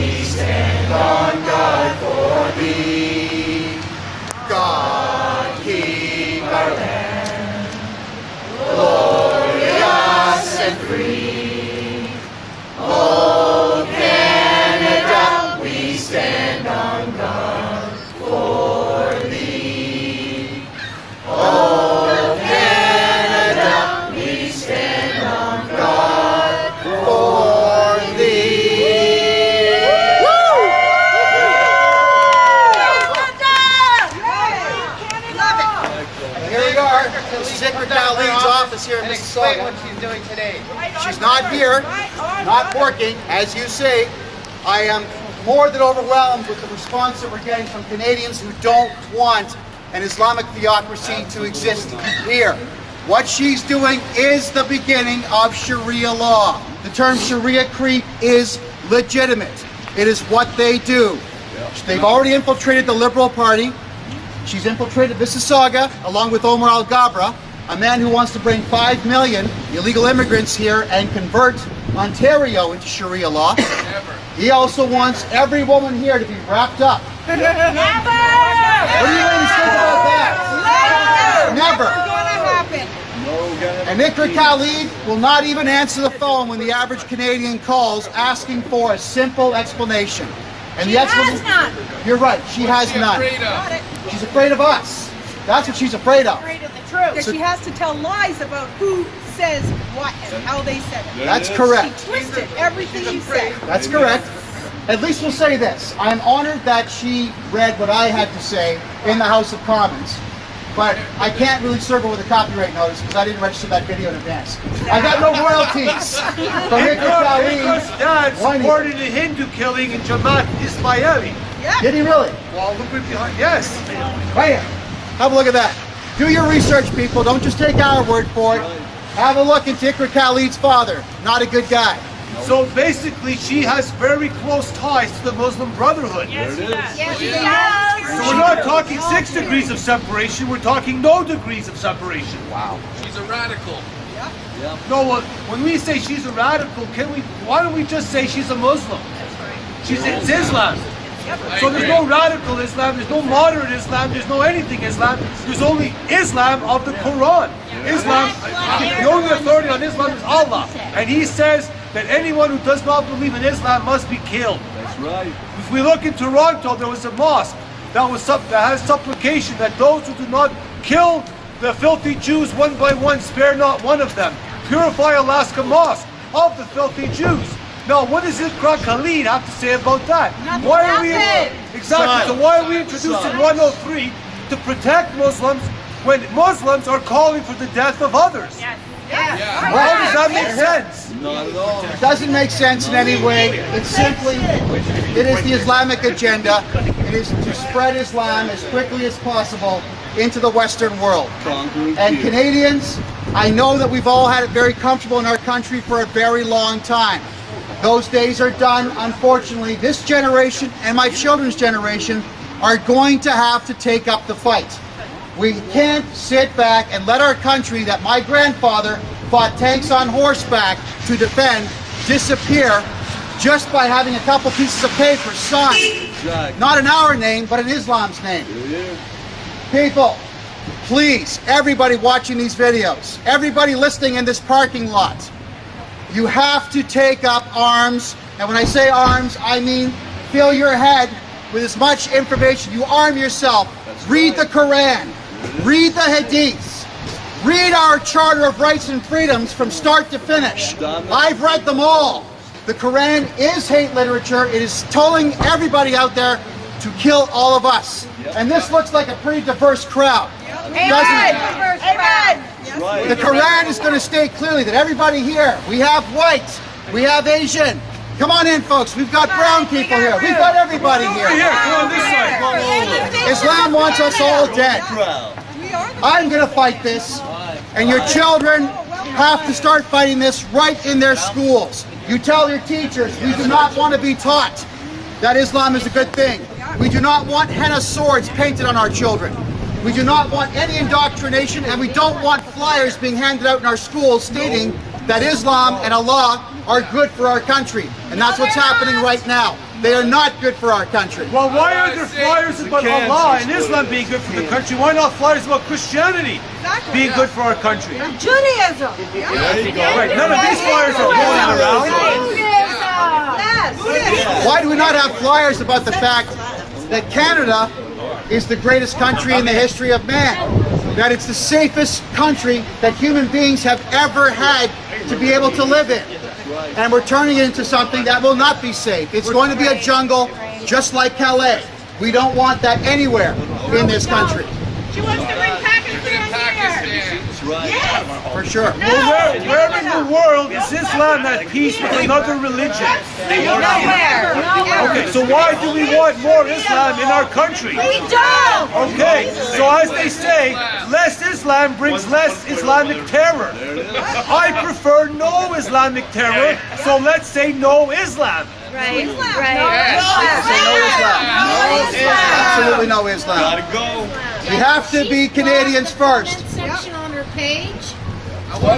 we stand on guard for thee. God keep our land glorious and free. Oh Canada, we stand on guard for thee. Oh Canada, we stand on guard for thee. Woo! Here we are. This is Iqra Khalid's office here in Mississauga. What she's doing today. She's not here, not working. As you say, I am more than overwhelmed with the response that we're getting from Canadians who don't want an Islamic theocracy to exist here. What she's doing is the beginning of Sharia law. The term Sharia creep is legitimate. It is what they do. They've already infiltrated the Liberal Party. She's infiltrated Mississauga along with Omar Al-Gabra, a man who wants to bring 5 million illegal immigrants here and convert Ontario into Sharia law. He also wants every woman here to be wrapped up. Never! What do you ladies think about that? Never! And Iqra Khalid will not even answer the phone when the average Canadian calls asking for a simple explanation. And she has none. You're right, she has none. She's afraid of us. That's what she's afraid of. Afraid of the truth. Because she has to tell lies about who says what and how they said it. That's correct. She twisted everything you said. That's correct. At least we'll say this. I am honored that she read what I had to say in the House of Commons. But I can't really serve her with a copyright notice because I didn't register that video in advance. I got no royalties from Iqra Khalid. Because Dad supported a Hindu killing in Jamaat Ismaili. Yeah. Did he really? Well, look right behind. Yes. Right here. Have a look at that. Do your research, people. Don't just take our word for it. Have a look into Iqra Khalid's father. Not a good guy. So basically, she has very close ties to the Muslim Brotherhood. Yes, she does. Yes, she does. So we're not talking 6 degrees of separation. We're talking no degrees of separation. Wow. She's a radical. No, when we say she's a radical, why don't we just say she's a Muslim? It's Islam. So there's no radical Islam, there's no moderate Islam, there's no anything Islam. There's only Islam of the Quran. Islam, the only authority on Islam is Allah. And he says that anyone who does not believe in Islam must be killed. That's right. If we look in Toronto, there was a mosque that has supplication that those who do not kill the filthy Jews one by one, spare not one of them. Purify Alaska Mosque of the filthy Jews. Now, what does Iqra Khalid have to say about that? Why are we exactly? So why are we introducing 103 to protect Muslims when Muslims are calling for the death of others? Yes. How does that make sense? Not at all. It doesn't make sense in any way. It's simply, it is the Islamic agenda. It is to spread Islam as quickly as possible into the Western world. And Canadians, I know that we've all had it very comfortable in our country for a very long time. Those days are done. Unfortunately, this generation and my children's generation are going to have to take up the fight. We can't sit back and let our country that my grandfather fought tanks on horseback to defend disappear just by having a couple pieces of paper signed. Not in our name, but in Islam's name. People, please, everybody watching these videos, everybody listening in this parking lot, you have to take up arms. And when I say arms, I mean fill your head with as much information. You arm yourself. Read the Quran. Read the Hadiths. Read our Charter of Rights and Freedoms from start to finish. I've read them all. The Quran is hate literature. It is telling everybody out there to kill all of us. And this looks like a pretty diverse crowd. Amen. Amen. The Quran is going to state clearly that everybody here, we have white, we have Asian. Come on in, folks. We've got brown people here. We've got everybody here. Come on this side. Islam wants us all dead. I'm going to fight this, and your children have to start fighting this right in their schools. You tell your teachers, we do not want to be taught that Islam is a good thing. We do not want henna swords painted on our children. We do not want any indoctrination, and we don't want flyers being handed out in our schools stating that Islam and Allah are good for our country. And that's what's happening right now. They are not good for our country. Well, why are there flyers about Allah and Islam being good for the country? Why not flyers about Christianity being good for our country? Judaism. Right, none of these flyers are going around. Why do we not have flyers about the fact that Canada is the greatest country in the history of man? That it's the safest country that human beings have ever had to be able to live in. And we're turning it into something that will not be safe. It's going to be a jungle just like Calais. We don't want that anywhere in this country. She wants to bring Pakistan here. Yes. For sure. Well, where in the world is Islam at peace with another religion? Nowhere. Okay, so why do we want more Islam in our country? We don't. Okay, so as they say, less Islam brings less Islamic terror. I prefer no Islamic terror, so let's say no Islam. Right. Absolutely no Islam. Gotta go. We have to be Canadians first. Section on her page. Why?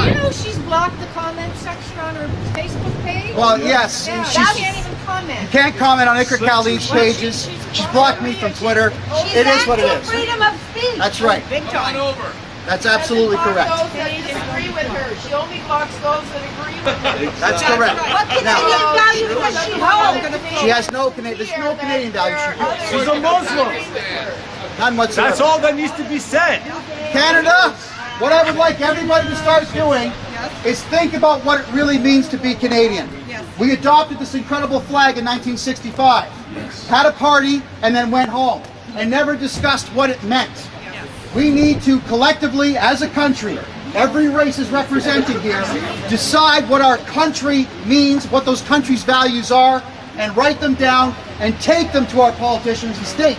You know she's blocked the comment section on her Facebook page? Well, yes. Yeah, She's, she can't even comment. can't comment on Iqra Khalid's pages. She's blocked me from Twitter. It is what it is. Freedom of speech. That's right. Big time. That's absolutely correct. Those that disagree with her. She only blocks those that agree with her. That's correct. What Now, Canadian value does she hold? she has no Canadian. There's no Canadian value. She's a Muslim. None whatsoever. That's all that needs to be said. Canada, what I would like everybody to start doing is think about what it really means to be Canadian. We adopted this incredible flag in 1965, had a party, and then went home, and never discussed what it meant. We need to collectively, as a country, every race is represented here, decide what our country means, what those countries' values are, and write them down and take them to our politicians and state,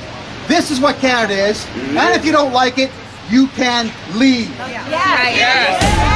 this is what Canada is, and if you don't like it, you can leave. Yeah.